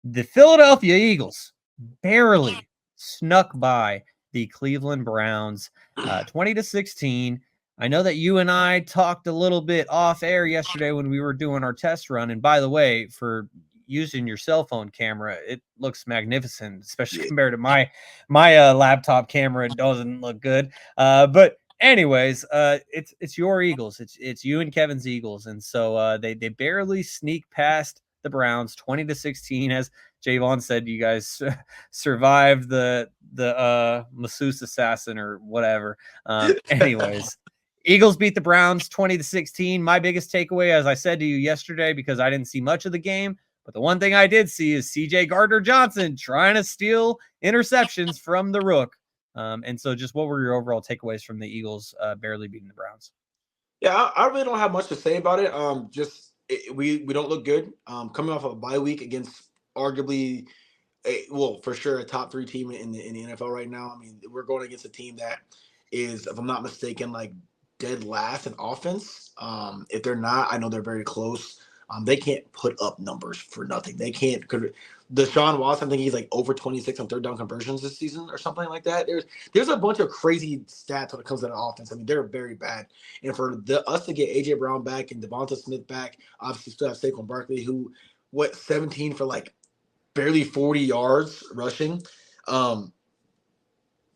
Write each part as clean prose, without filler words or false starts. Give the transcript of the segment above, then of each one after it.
The Philadelphia Eagles barely snuck by the Cleveland Browns, 20-16. I know that you and I talked a little bit off air yesterday when we were doing our test run. And by the way, for using your cell phone camera, it looks magnificent, especially Yeah. compared to my laptop camera. It doesn't look good. But anyways, it's your Eagles. It's you and Kevin's Eagles, and so they barely sneak past the Browns 20-16. As Jaevon said, you guys survived the masseuse assassin or whatever. Anyways, Eagles beat the Browns 20-16. My biggest takeaway, as I said to you yesterday, because I didn't see much of the game, but the one thing I did see is CJ Gardner-Johnson trying to steal interceptions from the Rook. And so just what were your overall takeaways from the Eagles barely beating the Browns? Yeah, I really don't have much to say about it. We don't look good. Coming off of a bye week against arguably, for sure, a top three team in the NFL right now. I mean, we're going against a team that is, if I'm not mistaken, like dead last in offense. If they're not, I know they're very close. They can't put up numbers for nothing. They can't. The Shaun Watson, I think he's like over 26 on third down conversions this season or something like that. There's a bunch of crazy stats when it comes to the offense. I mean, they're very bad. And for us to get AJ Brown back and Devonta Smith back, obviously still have Saquon Barkley, who 17 for like barely 40 yards rushing. Um,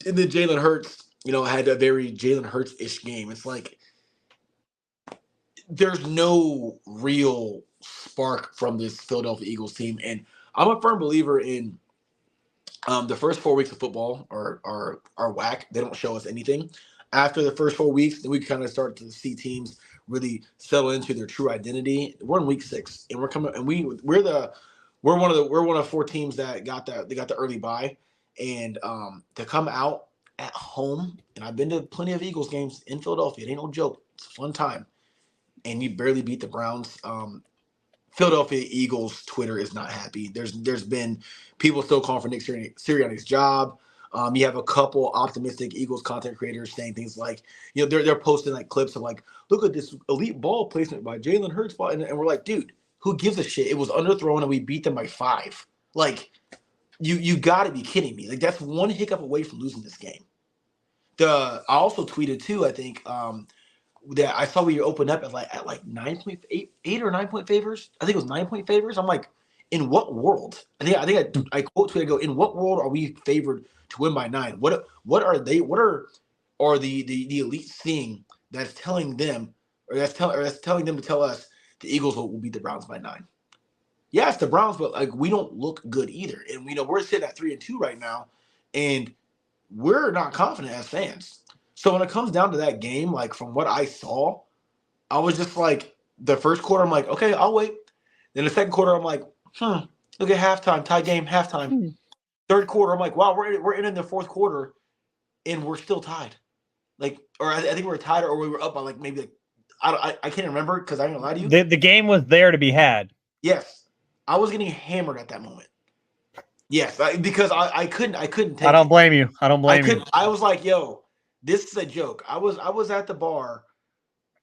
and then Jalen Hurts, had a very Jalen Hurts-ish game. It's like there's no real spark from this Philadelphia Eagles team. And I'm a firm believer in the first 4 weeks of football are whack. They don't show us anything. After the first 4 weeks, then we kind of start to see teams really settle into their true identity. We're in week 6, and we're coming, and we're one of 4 teams that got the early bye, and to come out at home. And I've been to plenty of Eagles games in Philadelphia. It ain't no joke. It's a fun time, and you barely beat the Browns. Philadelphia Eagles Twitter is not happy. There's been people still calling for Nick Sirianni's job. You have a couple optimistic Eagles content creators saying things like, they're posting like clips of like, look at this elite ball placement by Jalen Hurts, and we're like, dude, who gives a shit? It was underthrown and we beat them by 5. Like, you got to be kidding me. Like, that's one hiccup away from losing this game. I also tweeted too, I think, that I saw we opened up at 9.8 or 9-point favors. I think it was 9-point favors. I'm like, in what world? I quote tweet. I go, in what world are we favored to win by 9? What are they? What are the elite seeing that's telling them, or that's telling them to tell us the Eagles will beat the Browns by 9? Yeah, it's the Browns, but like we don't look good either, and we're sitting at 3-2 right now, and we're not confident as fans. So when it comes down to that game, like from what I saw, I was just like, the first quarter, I'm like, okay, I'll wait. Then the second quarter, I'm like, look at halftime, tie game, halftime. Third quarter, I'm like, wow, we're in the fourth quarter, and we're still tied. Like, or I think we were tied, or we were up by like maybe like I can't remember because I ain't gonna lie to you. The game was there to be had. Yes, I was getting hammered at that moment. Yes, because I couldn't I take don't it. blame you. I don't I blame you. couldn't. I was like, yo, this is a joke. I was at the bar,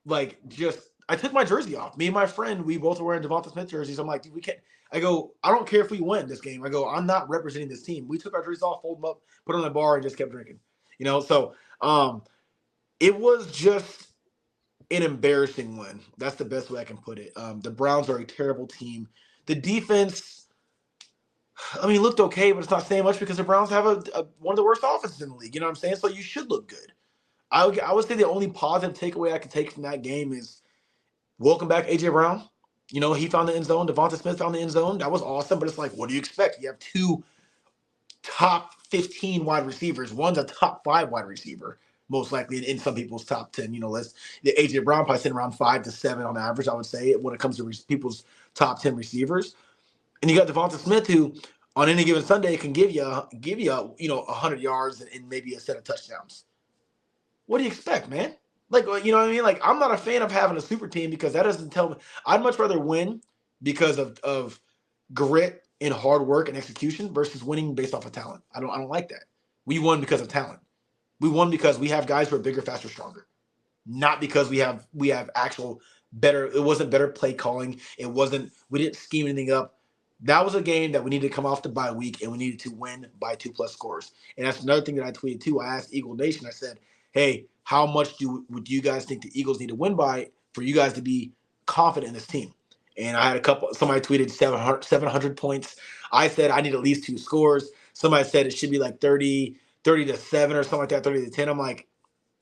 like just I took my jersey off. Me and my friend, we both were wearing Devonta Smith jerseys. I'm like, dude, we can't. I go, I don't care if we win this game. I go, I'm not representing this team. We took our jerseys off, folded them up, put them on the bar, and just kept drinking. So it was just an embarrassing win. That's the best way I can put it. The Browns are a terrible team. The defense, I mean, looked okay, but it's not saying much because the Browns have one of the worst offenses in the league. You know what I'm saying? So you should look good. I would say the only positive takeaway I could take from that game is welcome back, AJ Brown. He found the end zone. Devonta Smith found the end zone. That was awesome. But it's like, what do you expect? You have 2 top 15 wide receivers. One's a top 5 wide receiver, most likely in some people's top 10. The AJ Brown probably sitting around 5 to 7 on average, I would say, when it comes to people's top 10 receivers. And you got Devonta Smith, who on any given Sunday can give you 100 yards and maybe a set of touchdowns. What do you expect, man? Like, you know what I mean? Like, I'm not a fan of having a super team because that doesn't tell me. I'd much rather win because of grit and hard work and execution versus winning based off of talent. I don't like that. We won because of talent. We won because we have guys who are bigger, faster, stronger. Not because we have actual better. It wasn't better play calling. It wasn't. We didn't scheme anything up. That was a game that we needed to come off the bye week and we needed to win by 2+ scores. And that's another thing that I tweeted too. I asked Eagle Nation, I said, hey, how much would you guys think the Eagles need to win by for you guys to be confident in this team? And I had somebody tweeted 700 points. I said I need at least 2 scores. Somebody said it should be like 30-7 or something like that, 30-10. I'm like,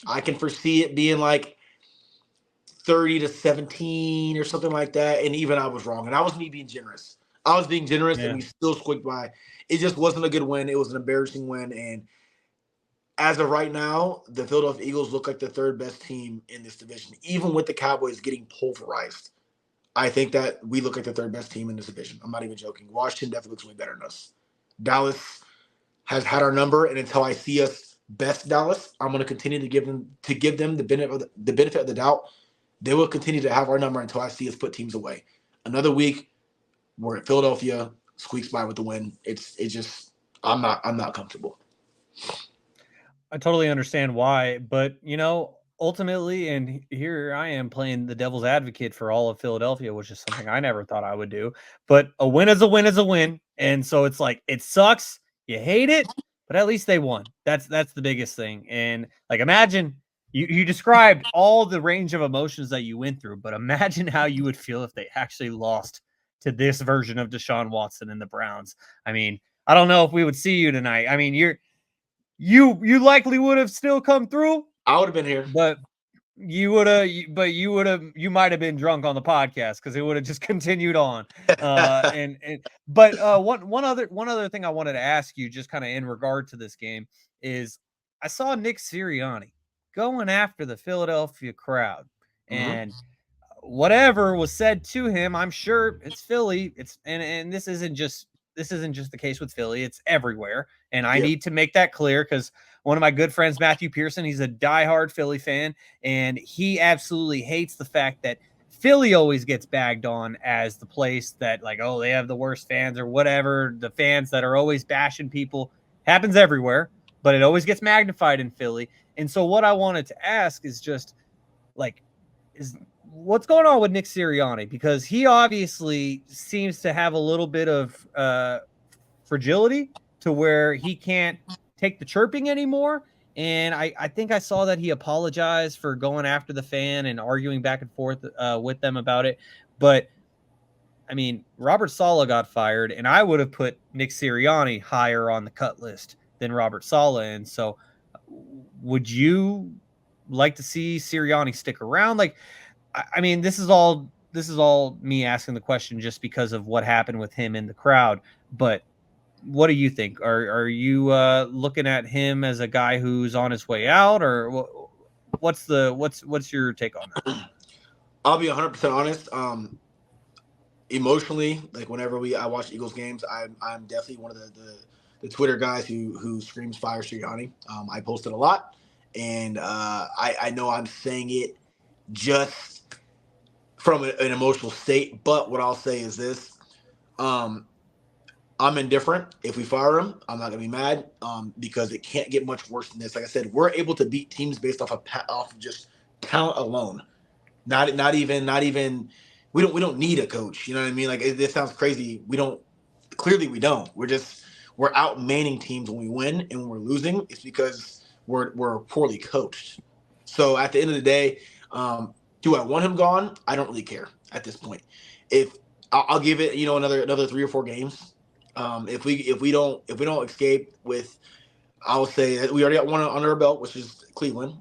I can foresee it being like 30-17 or something like that. And even I was wrong. And I was me being generous. I was being generous and Yeah. we still squeaked by. It just wasn't a good win. It was an embarrassing win. And as of right now, the Philadelphia Eagles look like the third best team in this division. Even with the Cowboys getting pulverized, I think that we look like the third best team in this division. I'm not even joking. Washington definitely looks way better than us. Dallas has had our number, and until I see us best Dallas, I'm going to continue to give them the benefit of the doubt. They will continue to have our number until I see us put teams away. Another week, we're at Philadelphia, squeaks by with the win. It's just I'm not comfortable. I totally understand why, but ultimately, and here I am playing the devil's advocate for all of Philadelphia, which is something I never thought I would do. But a win is a win is a win, and so it's like it sucks, you hate it, but at least they won. That's the biggest thing. And like, imagine you described all the range of emotions that you went through, but imagine how you would feel if they actually lost to this version of Deshaun Watson and the Browns. I mean, I don't know if we would see you tonight. I mean, you likely would have still come through, I would have been here. but you might have been drunk on the podcast because it would have just continued on. One other thing I wanted to ask you, just kind of in regard to this game, is I saw Nick Sirianni going after the Philadelphia crowd, Mm-hmm. and whatever was said to him, I'm sure it's Philly. And this isn't just the case with Philly. It's everywhere. And I Yep. need to make that clear because one of my good friends, Matthew Pearson, he's a diehard Philly fan, and he absolutely hates the fact that Philly always gets bagged on as the place that, like, oh, they have the worst fans or whatever. The fans that are always bashing people happens everywhere, but it always gets magnified in Philly. And so what I wanted to ask is just like, is what's going on with Nick Sirianni? Because he obviously seems to have a little bit of fragility to where he can't take the chirping anymore. And I think I saw that he apologized for going after the fan and arguing back and forth with them about it. But I mean, Robert Saleh got fired, and I would have put Nick Sirianni higher on the cut list than Robert Saleh. And so, would you like to see Sirianni stick around? Like, I mean, this is all me asking the question just because of what happened with him in the crowd. But what do you think? Are you looking at him as a guy who's on his way out, or what's your take on that? I'll be 100% honest. Emotionally, like whenever I watch Eagles games, I'm definitely one of the Twitter guys who screams fire Sirianni. I post it a lot, and I know I'm saying it just from an emotional state. But what I'll say is this: um, I'm indifferent. If we fire him, I'm not gonna be mad because it can't get much worse than this. Like I said, we're able to beat teams based off of just talent alone. Not even we don't need a coach. You know what I mean? Like this sounds crazy. We don't. We're out manning teams when we win, and when we're losing, it's because we're poorly coached. So at the end of the day, um, do I want him gone? I don't really care at this point. If I'll give it, another 3 or 4 games. If we don't escape with, I will say that we already got one under our belt, which is Cleveland.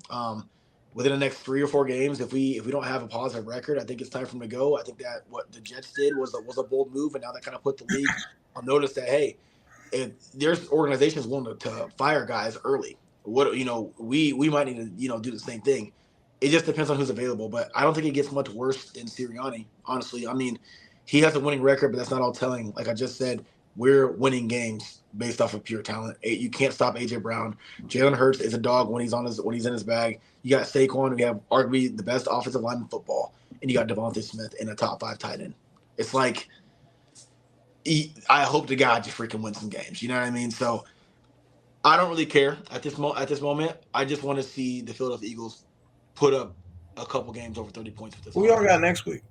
Within the next 3 or 4 games, if we don't have a positive record, I think it's time for him to go. I think that what the Jets did was a bold move, and now that kind of put the league on notice that, hey, if there's organizations willing to fire guys early, we might need to do the same thing. It just depends on who's available, but I don't think it gets much worse than Sirianni. Honestly, I mean, he has a winning record, but that's not all telling. Like I just said, we're winning games based off of pure talent. You can't stop AJ Brown. Jalen Hurts is a dog when he's in his bag. You got Saquon, who have arguably the best offensive line in football, and you got Devontae Smith in a top 5 tight end. It's like I hope to God you freaking win some games. You know what I mean? So I don't really care at this moment. I just want to see the Philadelphia Eagles put up a couple games over 30 points with this Who y'all offense. got next week?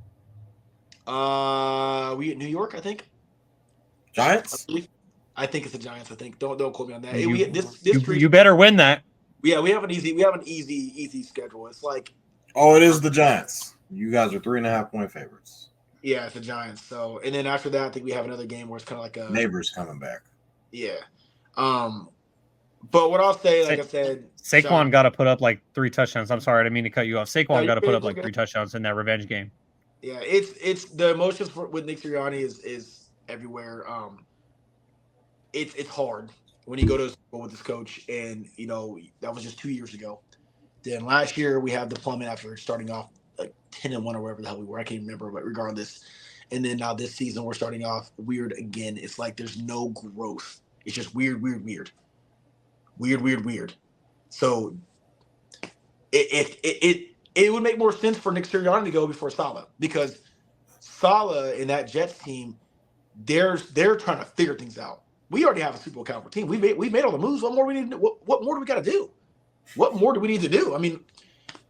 We at New York, I think. Giants? I think it's the Giants. I think don't quote me on that. You better win that. Yeah, we have an easy schedule. It's like it is the Giants. You guys are 3.5-point favorites. Yeah, it's the Giants. So, and then after that, I think we have another game where it's kind of like a neighbors coming back. Yeah. But what I'll say, like I said, Saquon got to put up like 3 touchdowns. I'm sorry, I didn't mean to cut you off. Saquon got to put up like 3 touchdowns in that revenge game. Yeah, it's the emotions with Nick Sirianni is everywhere. It's hard when you go to school with this coach, and that was just 2 years ago. Then last year we have the plummet after starting off like 10-1 or whatever the hell we were. I can't remember, but regardless. And then now this season we're starting off weird again. It's like there's no growth. It's just weird. So it would make more sense for Nick Sirianni to go before Saleh, because Saleh and that Jets team, they're trying to figure things out. We already have a Super Bowl caliber team. We made all the moves. What more we need? What more do we got to do? What more do we need to do? I mean,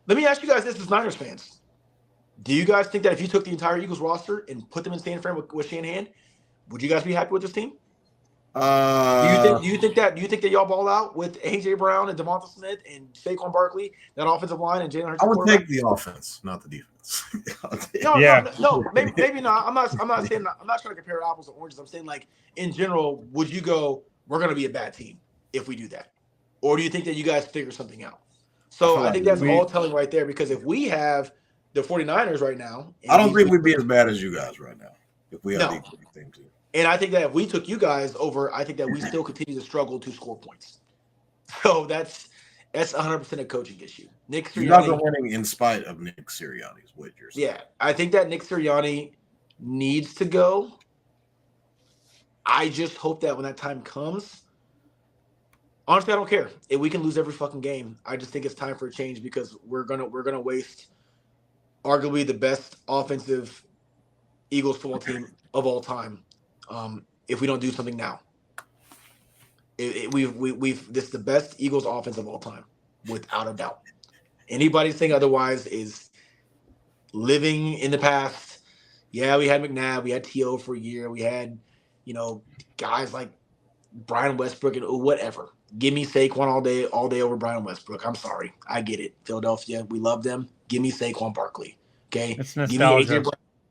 let me ask you guys this as Niners fans. Do you guys think that if you took the entire Eagles roster and put them in San Fran with Shanahan, would you guys be happy with this team? Do you think that y'all ball out with AJ Brown and Devonta Smith and Saquon Barkley, that offensive line, and Jalen Hurts? I would take the offense, not the defense. No, maybe not. I'm not saying, I'm not trying to compare apples to oranges. I'm saying, like, in general, would you go, we're going to be a bad team if we do that? Or do you think that you guys figure something out? So I think that's all telling right there, because if we have the 49ers right now, I don't think we'd be as bad as you guys right now if we have the same team. And I think that if we took you guys over, I think that we still continue to struggle to score points. So that's 100% a coaching issue. Nick Sirianni, you guys are winning in spite of Nick Sirianni, is what you're saying. Yeah, I think that Nick Sirianni needs to go. I just hope that when that time comes, honestly, I don't care if we can lose every fucking game. I just think it's time for a change, because we're gonna waste arguably the best offensive Eagles football team of all time if we don't do something now. This is the best Eagles offense of all time, without a doubt. Anybody saying otherwise is living in the past. Yeah, we had McNabb, we had T.O. for a year, we had guys like Brian Westbrook and whatever. Give me Saquon all day over Brian Westbrook. I'm sorry, I get it. Philadelphia, we love them. Give me Saquon Barkley. Okay, it's nostalgia.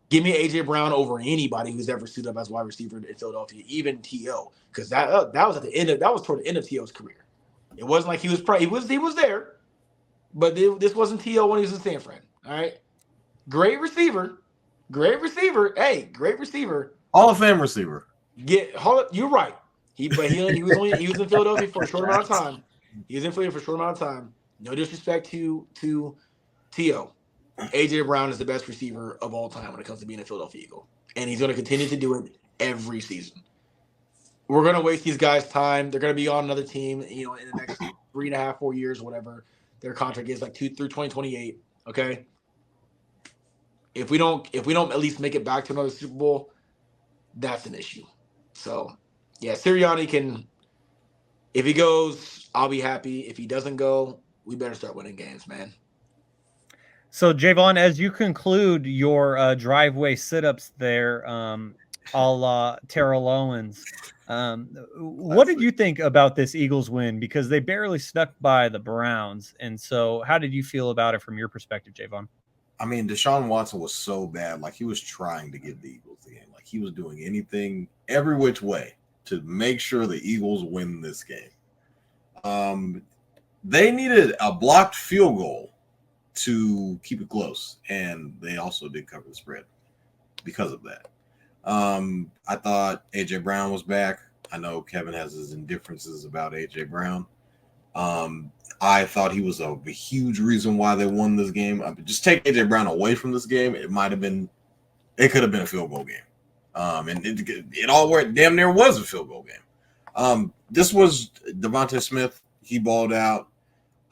Give me AJ Brown over anybody who's ever suited up as wide receiver in Philadelphia, even T.O. Because that was toward the end of T.O.'s career. It wasn't like he was there, but this wasn't T.O. when he was in San Fran. All right, great receiver. Hey, great receiver. Hall of Fame receiver. You're right. He was in Philadelphia for a short amount of time. He was in Philadelphia for a short amount of time. No disrespect to T.O. AJ Brown is the best receiver of all time when it comes to being a Philadelphia Eagle, and he's going to continue to do it every season. We're going to waste these guys' time. They're going to be on another team, in the next 3.5, 4 years, whatever their contract is, like through 2028. Okay. If we don't at least make it back to another Super Bowl, that's an issue. So, yeah, Sirianni can. If he goes, I'll be happy. If he doesn't go, we better start winning games, man. So, Jaevon, as you conclude your driveway sit-ups there, a la Terrell Owens, what did you think about this Eagles win? Because they barely snuck by the Browns. And so how did you feel about it from your perspective, Jaevon? I mean, Deshaun Watson was so bad. Like, he was trying to give the Eagles the game. Like, he was doing anything, every which way, to make sure the Eagles win this game. They needed a blocked field goal to keep it close, and they also did cover the spread because of that. I thought AJ Brown was back. I know Kevin has his indifferences about AJ Brown. I thought he was a huge reason why they won this game. Just take AJ Brown away from this game, it could have been a field goal game. And it all worked. Damn near was a field goal game. This was Devonta Smith. He balled out.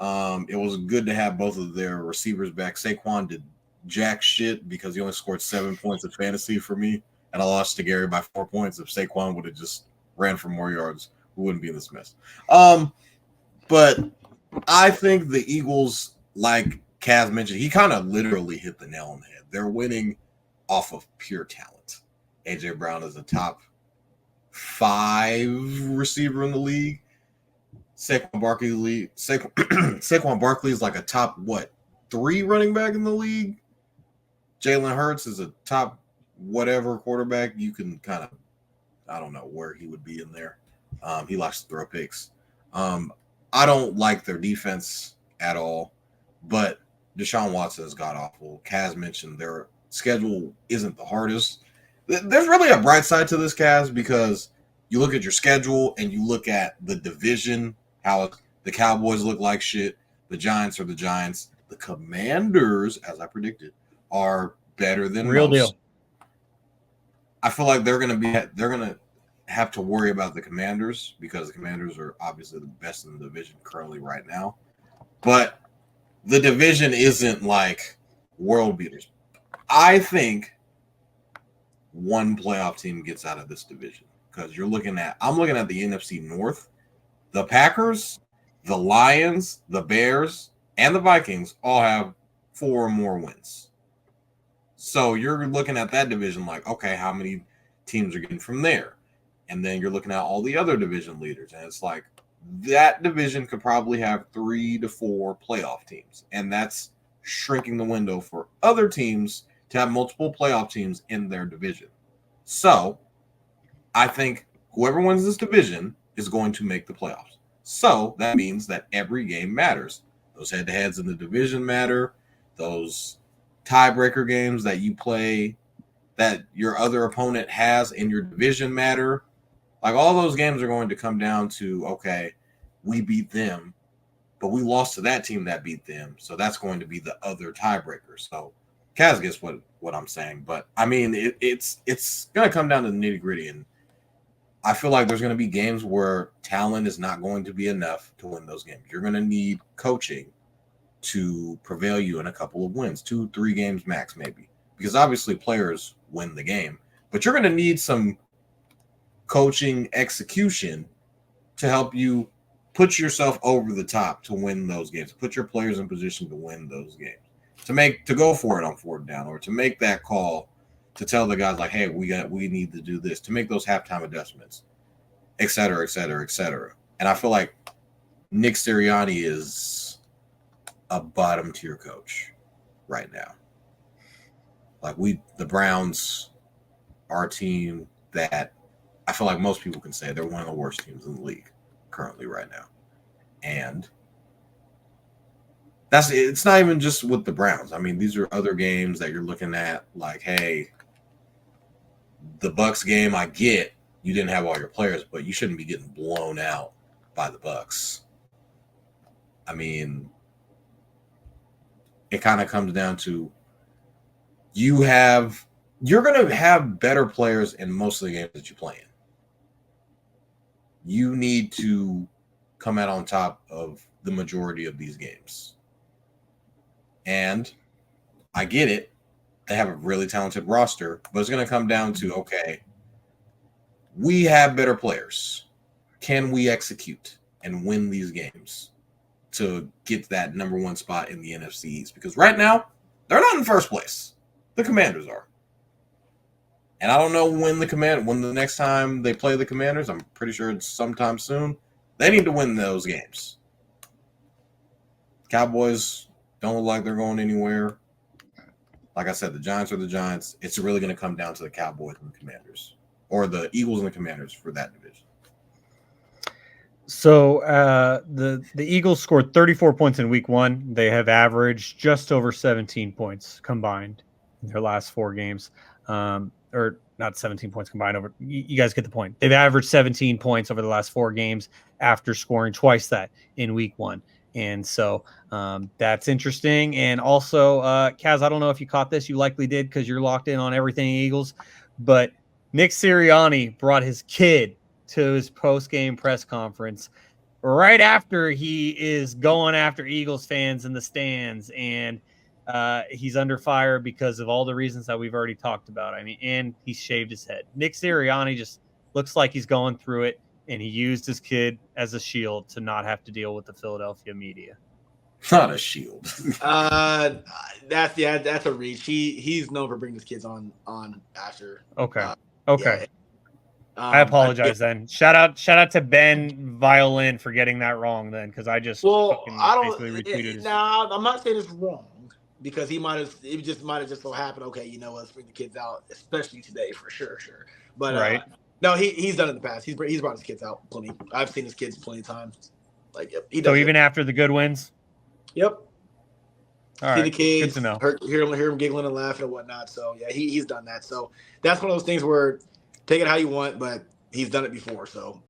It was good to have both of their receivers back. Saquon did jack shit because he only scored 7 points of fantasy for me, and I lost to Gary by 4 points. If Saquon would have just ran for more yards, we wouldn't be in this mess. But I think the Eagles, like Kaz mentioned, he kind of literally hit the nail on the head. They're winning off of pure talent. AJ Brown is a top 5 receiver in the league. Saquon Barkley is like a top 3 running back in the league. Jalen Hurts is a top whatever quarterback. You can kind of, I don't know where he would be in there. He likes to throw picks. I don't like their defense at all, but Deshaun Watson is god awful. Kaz mentioned their schedule isn't the hardest. There's really a bright side to this, Kaz, because you look at your schedule and you look at the division, how the Cowboys look like shit. The Giants are the Giants. The Commanders, as I predicted, are better than Real most. deal. I feel like they're gonna have to worry about the Commanders because the Commanders are obviously the best in the division currently right now. But the division isn't like world beaters. I think one playoff team gets out of this division because I'm looking at the NFC North. The Packers, the Lions, the Bears, and the Vikings all have 4 or more wins. So you're looking at that division like, okay, how many teams are getting from there? And then you're looking at all the other division leaders, and it's like that division could probably have 3 to 4 playoff teams, and that's shrinking the window for other teams to have multiple playoff teams in their division. So I think whoever wins this division is going to make the playoffs. So that means that every game matters. Those head-to-heads in the division matter. Those tiebreaker games that you play that your other opponent has in your division matter. Like all those games are going to come down to, okay, we beat them, but we lost to that team that beat them. So that's going to be the other tiebreaker. So Kaz gets what I'm saying. But I mean, it's going to come down to the nitty gritty. And I feel like there's going to be games where talent is not going to be enough to win those games. You're going to need coaching to prevail you in a couple of wins, 2-3 games max, maybe. Because obviously players win the game. But you're going to need some coaching execution to help you put yourself over the top to win those games. Put your players in position to win those games. To go for it on 4th down, or to make that call to tell the guys like, hey, we need to do this, to make those halftime adjustments, et cetera, et cetera, et cetera. And I feel like Nick Sirianni is a bottom tier coach right now. Like the Browns are a team that I feel like most people can say they're one of the worst teams in the league currently right now. And it's not even just with the Browns. I mean, these are other games that you're looking at like, hey, the Bucks game, I get you didn't have all your players, but you shouldn't be getting blown out by the Bucks. I mean, it kind of comes down to you're going to have better players in most of the games that you play in. You need to come out on top of the majority of these games. And I get it. They have a really talented roster, but it's going to come down to, okay, we have better players. Can we execute and win these games to get that number 1 spot in the NFC East? Because right now, they're not in first place. The Commanders are. And I don't know when the next time they play the Commanders, I'm pretty sure it's sometime soon. They need to win those games. Cowboys don't look like they're going anywhere. Like I said, the Giants are the Giants. It's really going to come down to the Cowboys and the Commanders, or the Eagles and the Commanders for that division. So the Eagles scored 34 points in week 1. They have averaged just over 17 points combined in their last 4 games. Or not 17 points combined over. You guys get the point. They've averaged 17 points over the last 4 games after scoring twice that in week 1. And so that's interesting. And also, Kaz, I don't know if you caught this. You likely did because you're locked in on everything Eagles. But Nick Sirianni brought his kid to his post-game press conference right after he is going after Eagles fans in the stands. And he's under fire because of all the reasons that we've already talked about. I mean, and he shaved his head. Nick Sirianni just looks like he's going through it. And he used his kid as a shield to not have to deal with the Philadelphia media. Not a shield. That's a reach. He's known for bringing his kids on after. Okay. Yeah. I apologize then. Shout out to Ben Violin for getting that wrong then, because I just fucking basically retweeted his. Nah, I'm not saying it's wrong because it might have just so happened. Okay, you know what? Let's bring the kids out, especially today for sure. But Right. no, he's done it in the past. He's brought his kids out plenty. I've seen his kids plenty of times. Like, yep, he does. So even after the good wins. Yep. All See right. the kids, Good to know. Hear him giggling and laughing and whatnot. So yeah, he's done that. So that's one of those things where take it how you want, but he's done it before. So